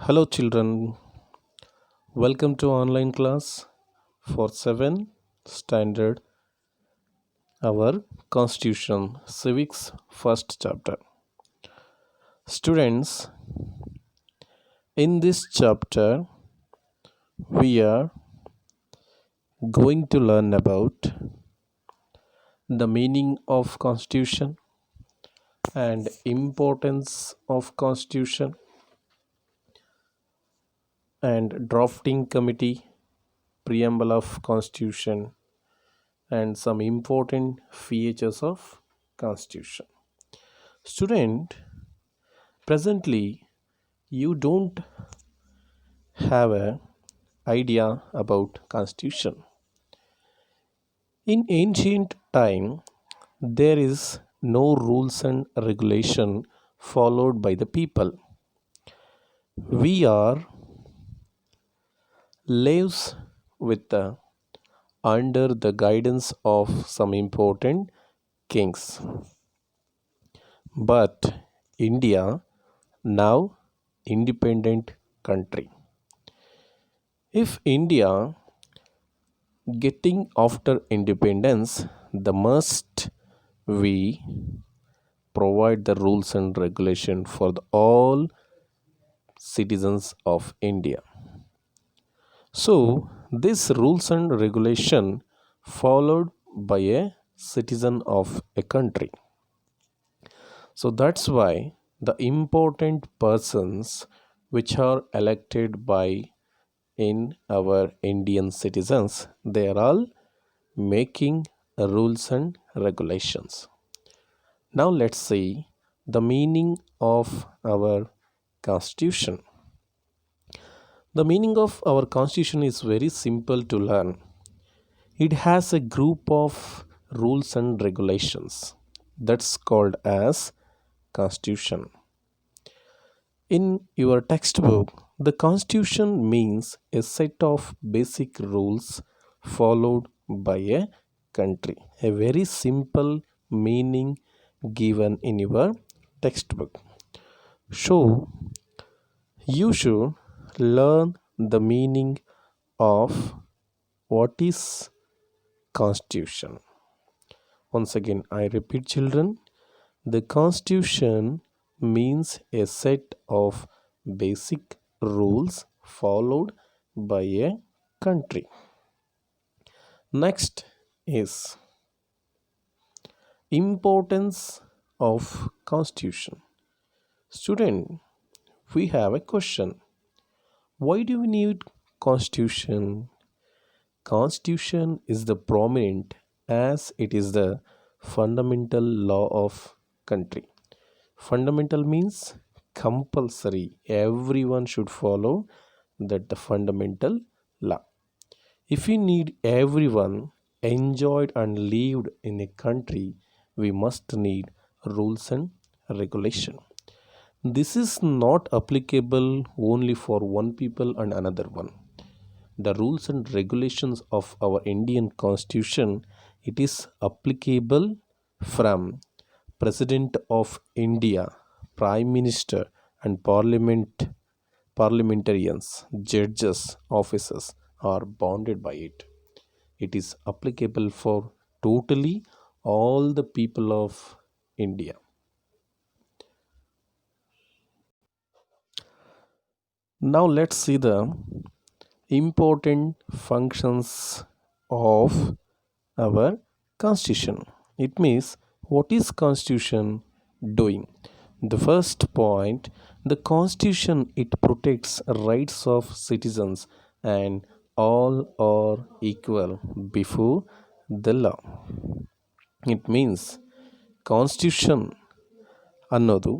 Hello, children. Welcome to online class for 7 standard, our Constitution, Civics, first chapter. Students, in this chapter, we are going to learn about the meaning of Constitution and importance of Constitution and drafting committee, preamble of Constitution, and some important features of Constitution. Student, presently you don't have a idea about Constitution. In ancient time, there is no rules and regulation followed by the people. We are lives with under the guidance of some important kings. But India now independent country. If India getting after independence, the must we provide the rules and regulation for all citizens of India. So this rules and regulation followed by a citizen of a country. So that's why the important persons which are elected by in our Indian citizens, they are all making rules and regulations. Now let's see the meaning of our Constitution. The meaning of our Constitution is very simple to learn. It has a group of rules and regulations that's called as Constitution. In your textbook, the Constitution means a set of basic rules followed by a country. A very simple meaning given in your textbook. So, you should learn the meaning of what is Constitution. Once again, I repeat, children, the Constitution means a set of basic rules followed by a country. Next is importance of Constitution. Student, we have a question. Why do we need Constitution? Constitution is the prominent as it is the fundamental law of country. Fundamental means compulsory. Everyone should follow that the fundamental law. If we need everyone enjoyed and lived in a country, we must need rules and regulation. This is not applicable only for one people and another one. The rules and regulations of our Indian Constitution, it is applicable from President of India, Prime Minister and parliamentarians, judges, officers are bounded by it. It is applicable for totally all the people of India. Now let's see the important functions of our Constitution. It means what is Constitution doing? The first point, the Constitution, it protects rights of citizens and all are equal before the law. It means constitution ಅನ್ನೋದು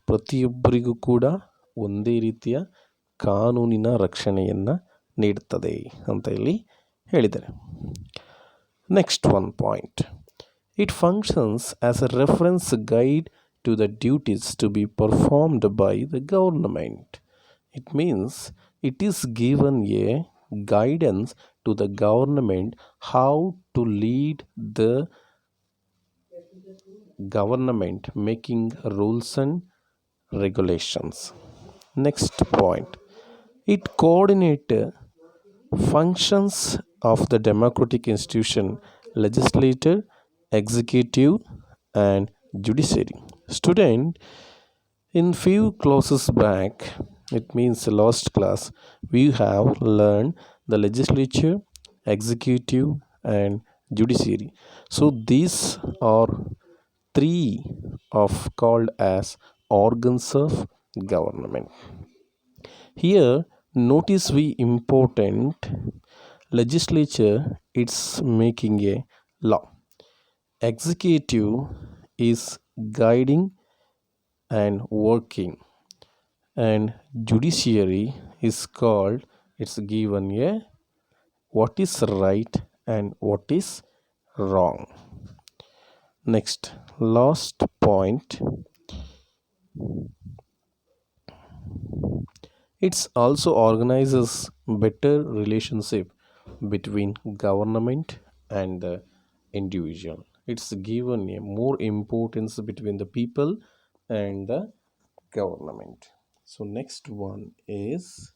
ಪ್ರತಿಯೊಬ್ಬರಿಗೂ ಕೂಡ ಒಂದೇ ರೀತಿಯ ಕಾನೂನಿನ ರಕ್ಷಣೆಯನ್ನು ನೀಡುತ್ತದೆ ಅಂತ ಇಲ್ಲಿ ಹೇಳಿದ್ದಾರೆ. Next one point, it functions as A reference guide to the duties to be performed by the government. It means it is given a guidance to the government how to lead the government making rules and regulations. Next point, It coordinates functions of the democratic institution, legislature, executive, and judiciary. Student, in few classes back, it means last class, we have learned the legislature, executive, and judiciary. So these are three of called as organs of government. Here, notice we important legislature it's making a law. Executive is guiding and working, and judiciary is called it's given a what is right and what is wrong. Next, last point, it also organizes better relationship between government and the individual. It's given a more importance between the people and the government. So next one is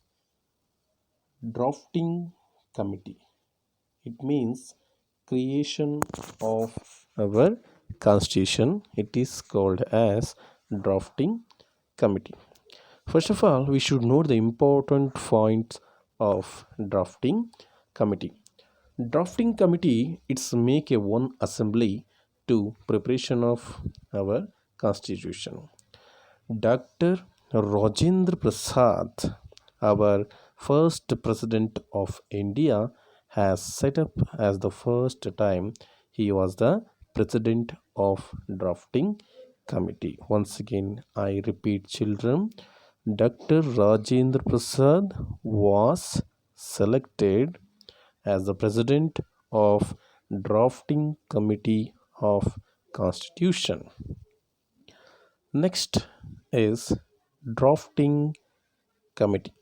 drafting committee. It means creation of our constitution. It is called as drafting committee. First of all, we should know the important points of drafting committee. Drafting committee it's make a one assembly to preparation of our constitution. Dr. Rajendra Prasad, our first president of India, has set up as the first time he was the president of drafting committee. Once again, I repeat, children, Dr. Rajendra Prasad was selected as the president of drafting committee of constitution. Next is drafting committee.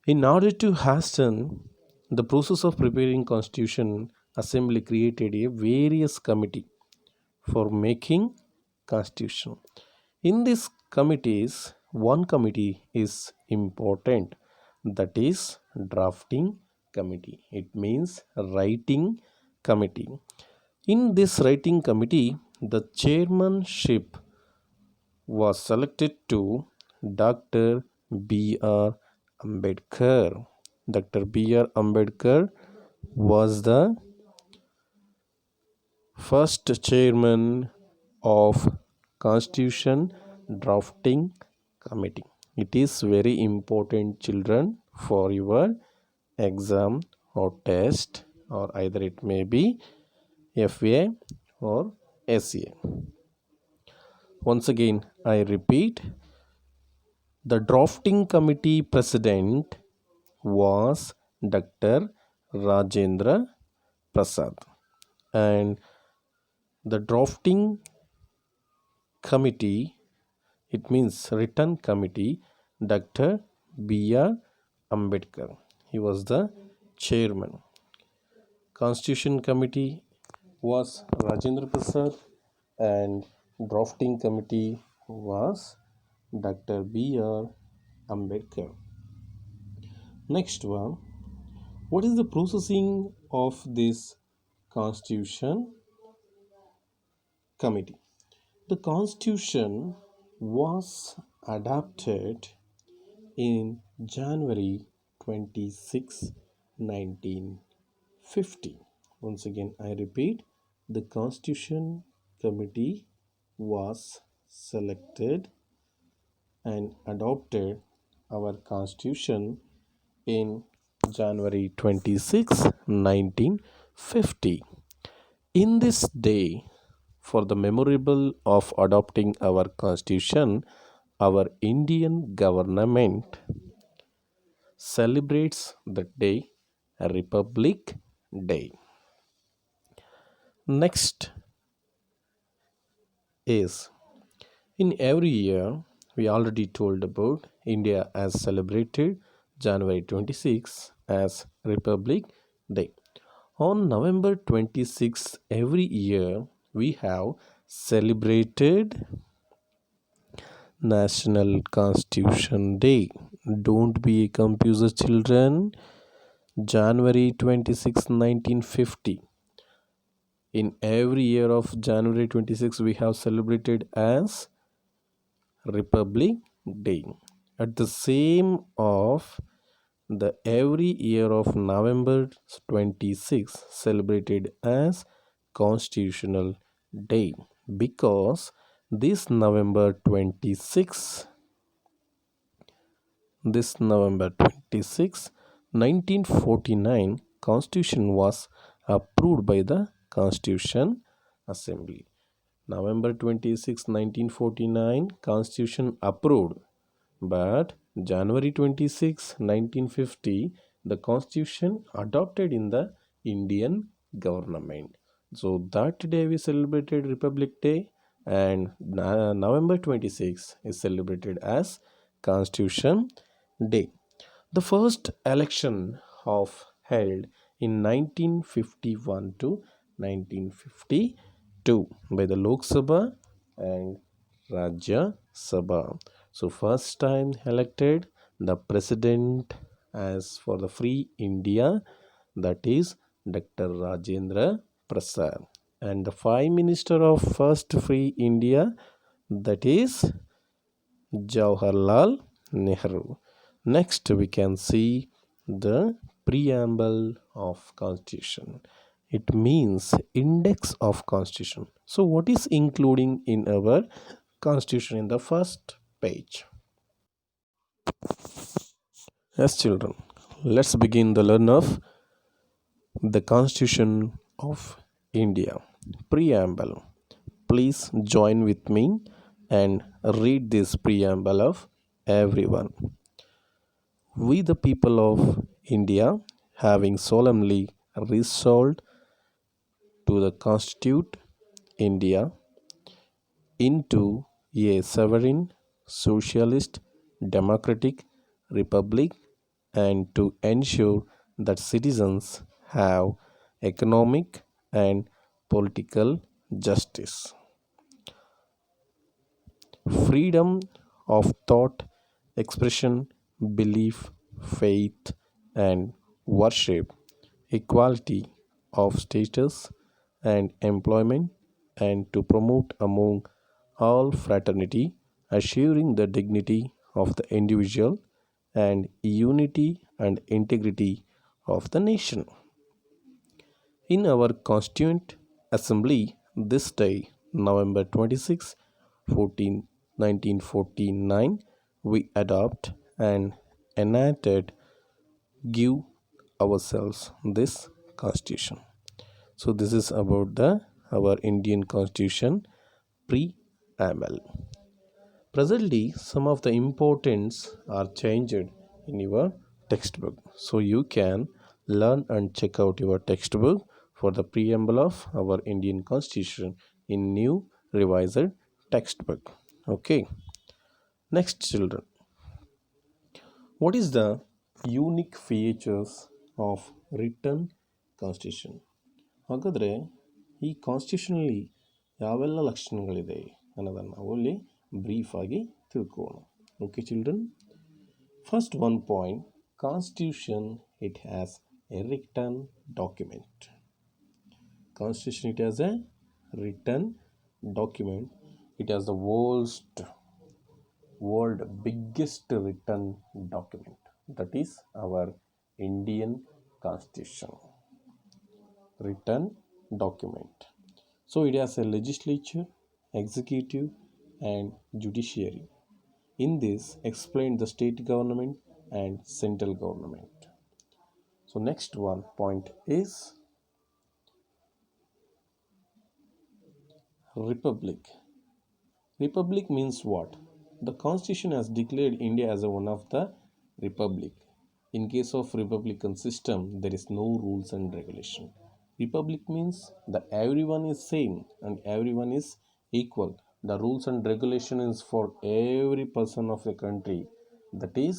In order to hasten the process of preparing constitution, assembly created a various committee for making constitution. In these committees, one committee is important, that is drafting committee. It means writing committee. In this writing committee, the chairmanship was selected to Dr. B.R. Ambedkar. Dr. B.R. Ambedkar was the first chairman of Constitution Drafting Committee. It is very important, children, for your exam or test, or either it may be FA or SA. Once again, I repeat, the drafting committee president was Dr. Rajendra Prasad, and the drafting committee, it means written committee, Dr. B.R. Ambedkar. He was the chairman. Constitution committee was Rajendra Prasad, and drafting committee was Dr. B.R. Ambedkar. Next one, what is the processing of this constitution committee? The constitution was adopted in January 26, 1950. Once again, I repeat, the constitution committee was selected and adopted our constitution in January 26, 1950. In this day, for the memorable of adopting our constitution, our Indian government celebrates the day Republic Day. Next is, in every year, we already told about India has celebrated January 26 as Republic Day. On November 26 every year, we have celebrated National Constitution Day. Don't be a computer, children. January 26, 1950. In every year of January 26, we have celebrated as Republic Day. At the same of the every year of November 26 celebrated as Constitutional Day, because this November 26, 1949 Constitution was approved by the Constitution Assembly. November 26, 1949 Constitution approved, but January 26, 1950 the Constitution adopted in the Indian government. So that day we celebrated Republic Day, and November 26 is celebrated as Constitution Day. The first election of held in 1951 to 1952 by the Lok Sabha and Rajya Sabha. So first time elected the president as for the free India, that is Dr. Rajendra Prasad, and the prime minister of first free India, that is Jawaharlal Nehru. Next, we can see the preamble of Constitution. It means index of Constitution. So, what is including in our Constitution in the first page? Yes, children, let's begin the learn of the Constitution of India. Preamble. Please join with me and read this preamble of everyone. We, the people of India, having solemnly resolved to the constitute India into a sovereign, socialist, democratic republic, and to ensure that citizens have economic and political justice, freedom of thought, expression, belief, faith, and worship, equality of status and employment, and to promote among all fraternity, assuring the dignity of the individual and unity and integrity of the nation. In our Constituent Assembly this day, November 26, 1949, we adopt and enacted, give ourselves this Constitution. So this is about the our Indian Constitution preamble. Presently, some of the importance are changed in your textbook. So you can learn and check out your textbook for the preamble of our Indian Constitution in new revised textbook. Okay. Next, children. What is the unique features of written Constitution? ಹಾಗಾದರೆ ಈ ಕಾನ್ಸ್ಟಿಟ್ಯೂಷನಲ್ಲಿ ಯಾವೆಲ್ಲ ಲಕ್ಷಣಗಳಿದೆ ಅನ್ನೋದನ್ನು ನಾವು ಅಲ್ಲಿ brief ಆಗಿ ತಿಳ್ಕೊಳ್ಳೋಣ. Okay children, first one point, constitution it has a written document. Constitution it has a written document. It has the world biggest written document, that is our Indian Constitution written document. So it has a legislature, executive and judiciary. In this explain the state government and central government. So next one point is Republic. Republic means what? The Constitution has declared India as one of the republic. In case of republican system, there is no rules and regulation. Republic means that everyone is same and everyone is equal. The rules and regulation is for every person of the country. That is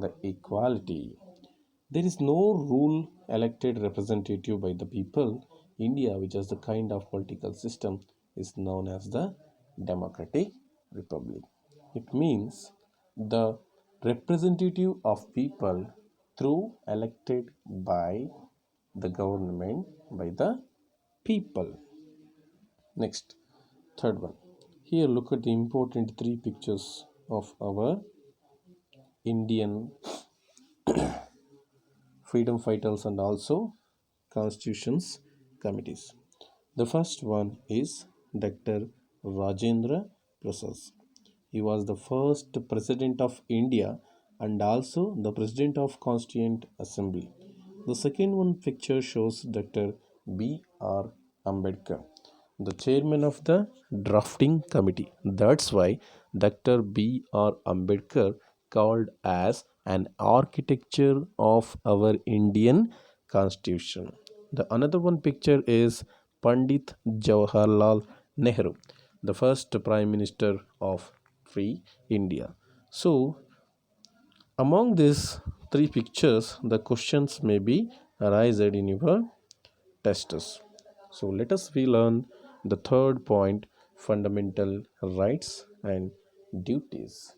the equality. There is no rule elected representative by the people. India, which is the kind of political system, is known as the democratic republic. It means the representative of people through elected by the government by the people. Next, third one. Here look at the important three pictures of our Indian freedom fighters and also constitutions committees. The first one is Dr. Rajendra Prasad. He was the first president of India and also the president of Constituent Assembly. The second one picture shows Dr. B.R. Ambedkar, the chairman of the drafting committee. That's why Dr. B.R. Ambedkar called as an architecture of our Indian constitution. The another one picture is Pandit Jawaharlal Nehru, the first prime minister of free India. So among these three pictures, the questions may be arised in your tests. So let us we learn the third point, fundamental rights and duties.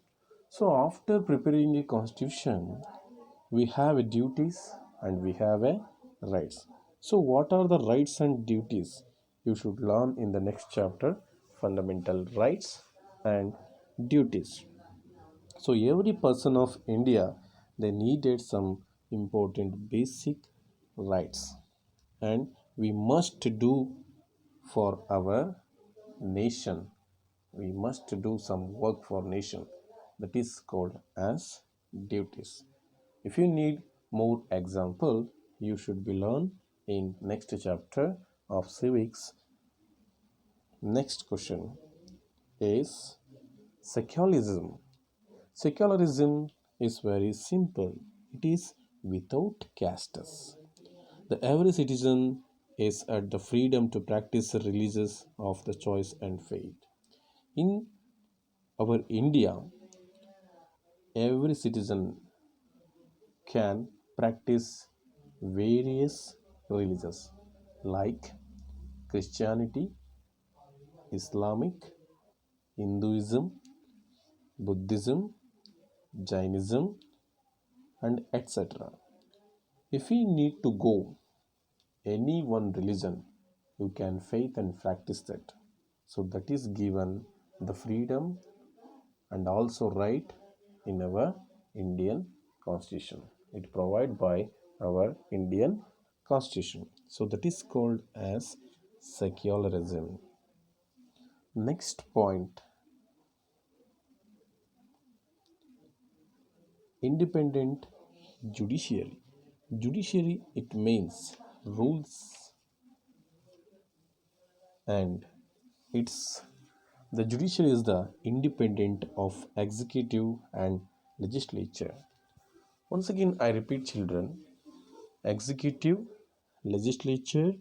So after preparing a constitution, we have a duties and we have a rights. So what are the rights and duties? You should learn in the next chapter, fundamental rights and duties. So every person of India, they needed some important basic rights, and we must do for our nation. We must do some work for nation, that is called as duties. If you need more example, you should be learn in next chapter of civics. Next question is secularism. Secularism is very simple. It is without castes. The every citizen is at the freedom to practice the religious of the choice and faith. In our India, every citizen can practice various religions like Christianity, Islamic, Hinduism, Buddhism, Jainism, and etc. If we need to go any one religion, you can faith and practice that. So that is given the freedom and also right in our Indian constitution. It provided by our Indian constitution. So that is called as secularism. Next point, independent judiciary. Judiciary, it means rules, and it's the judiciary is the independent of executive and legislature. Once again, I repeat, children, executive, legislature,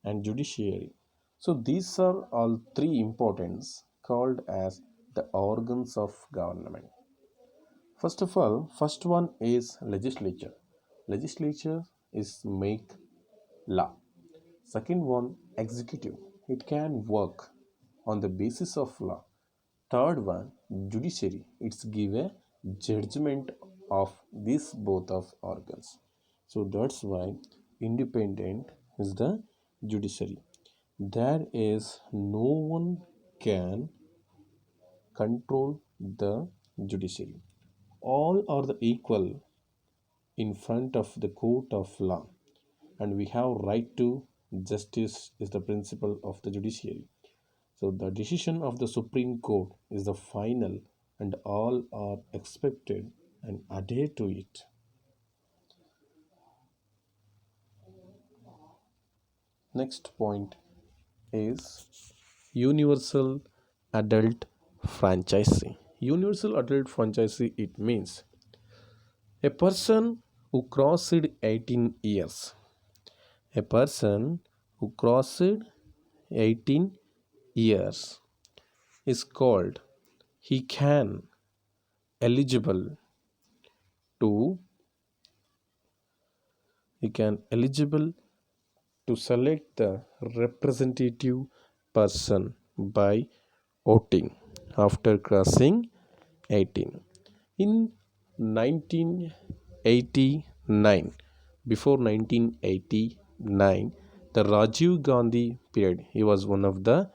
and judiciary. So these are all three importance called as the organs of government. First of all, first one is legislature. Legislature is make law. Second one, executive. It can work on the basis of law. Third one, judiciary. It's give a judgment of these both of organs. So that's why independent is the judiciary. There is no one can control the judiciary. All are the equal in front of the court of law, and we have right to justice is the principle of the judiciary. So the decision of the Supreme Court is the final, and all are expected and adhere to it. Next point is universal adult franchisee. Universal adult franchisee, it means a person who crossed 18 years. A person who crossed 18 years is called, he can eligible to he can eligible to select the representative person by voting after crossing 18. In 1989. Before 1989, the Rajiv Gandhi period, he was one of the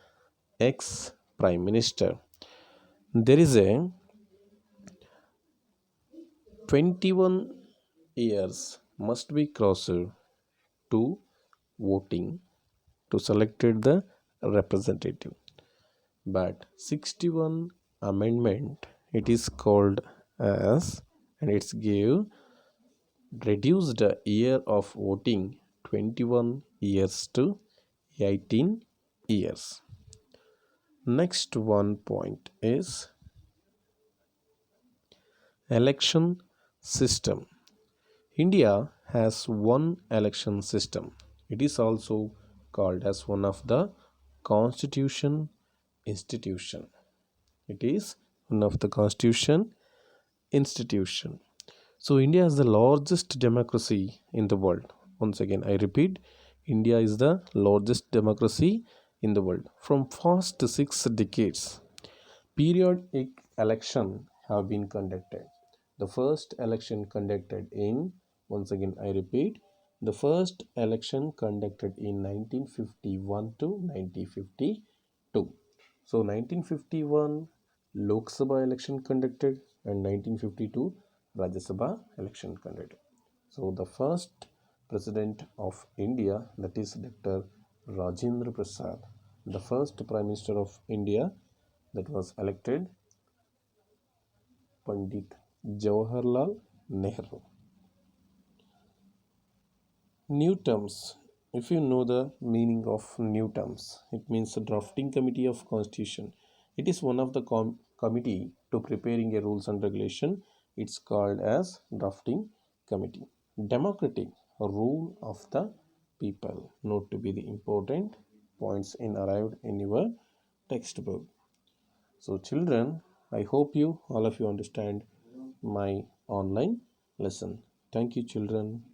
ex prime minister. There is a 21 years must be crossed to voting to selected the representative, but 61 amendment it is called as, and it's give reduced the year of voting 21 years to 18 years. Next one point is election system. India has one election system. It is also called as one of the constitution institution. It is one of the constitution institution. So India is the largest democracy in the world. Once again, I repeat, India is the largest democracy in the world. From past 6 decades, periodic election have been conducted. The first election conducted in, once again I repeat, the first election conducted in 1951 to 1952. So 1951 Lok Sabha election conducted and 1952 Rajya Sabha election conducted. So the first president of India, that is Dr. Rajendra Prasad, the first prime minister of India that was elected, Pandit Jawaharlal Nehru. New terms. If you know the meaning of new terms, it means the drafting committee of constitution. It is one of the committee to preparing a rules and regulation. It's called as drafting committee. Democratic rule of the people. Note to be the important points in arrived in your textbook. So children, I hope you all of you understand my online lesson. Thank you children.